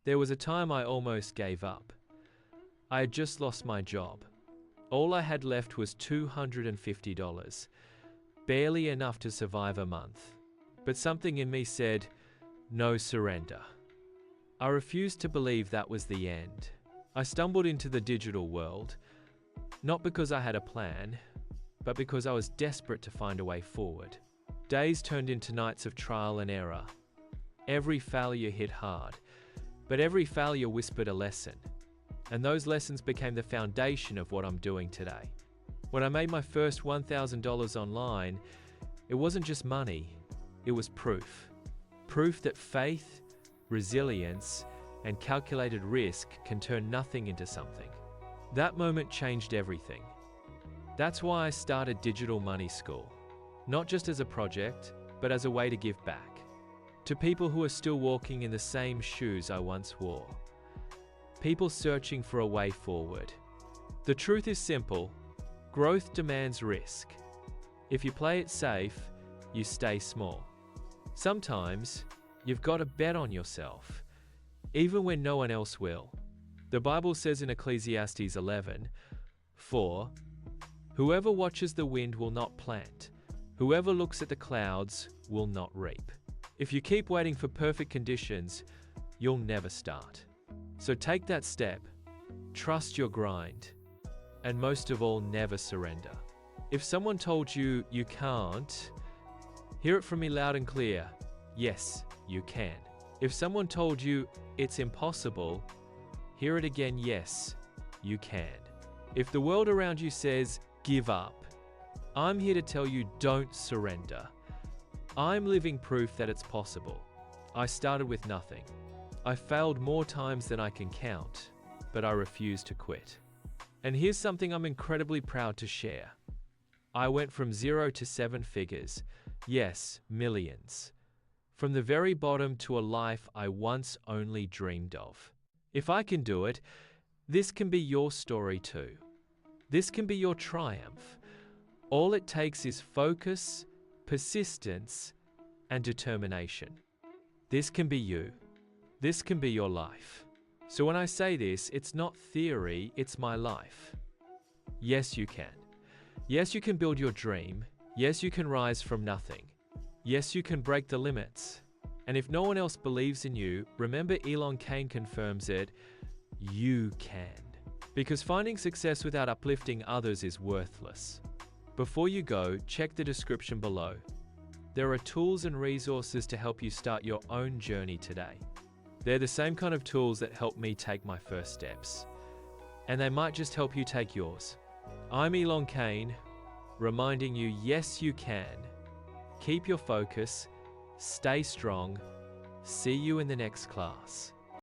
There was a time I almost gave up. I had just lost my job. All I had left was $250, barely enough to survive a month. But something in me said, no surrender. I refused to believe that was the end. I stumbled into the digital world, not because I had a plan, but because I was desperate to find a way forward. Days turned into nights of trial and error. Every failure hit hard, but every failure whispered a lesson. And those lessons became the foundation of what I'm doing today. When I made my first $1,000 online, it wasn't just money, it was proof. Proof that faith, resilience, and calculated risk can turn nothing into something. That moment changed everything. That's why I started Digital Money School, not just as a project, but as a way to give back to people who are still walking in the same shoes I once wore. People searching for a way forward. The truth is simple. Growth demands risk. If you play it safe, you stay small. Sometimes, you've got to bet on yourself, even when no one else will. The Bible says in Ecclesiastes 11:4, whoever watches the wind will not plant. Whoever looks at the clouds will not reap. If you keep waiting for perfect conditions, you'll never start. So take that step, trust your grind, and most of all, never surrender. If someone told you you can't, hear it from me loud and clear. Yes, you can. If someone told you it's impossible, hear it again. Yes, you can. If the world around you says, give up, I'm here to tell you, don't surrender. I'm living proof that it's possible. I started with nothing. I failed more times than I can count, but I refused to quit. And here's something I'm incredibly proud to share. I went from 0 to 7 figures, yes, millions, from the very bottom to a life I once only dreamed of. If I can do it, this can be your story too. This can be your triumph. All it takes is focus, persistence, and determination. This can be you. This can be your life. So when I say this, it's not theory, it's my life. Yes, you can. Yes, you can build your dream. Yes, you can rise from nothing. Yes, you can break the limits. And if no one else believes in you, remember Elon Kane confirms it, you can. Because finding success without uplifting others is worthless. Before you go, check the description below. There are tools and resources to help you start your own journey today. They're the same kind of tools that helped me take my first steps. And they might just help you take yours. I'm Elon Kane, reminding you, yes, you can. Keep your focus, stay strong. See you in the next class.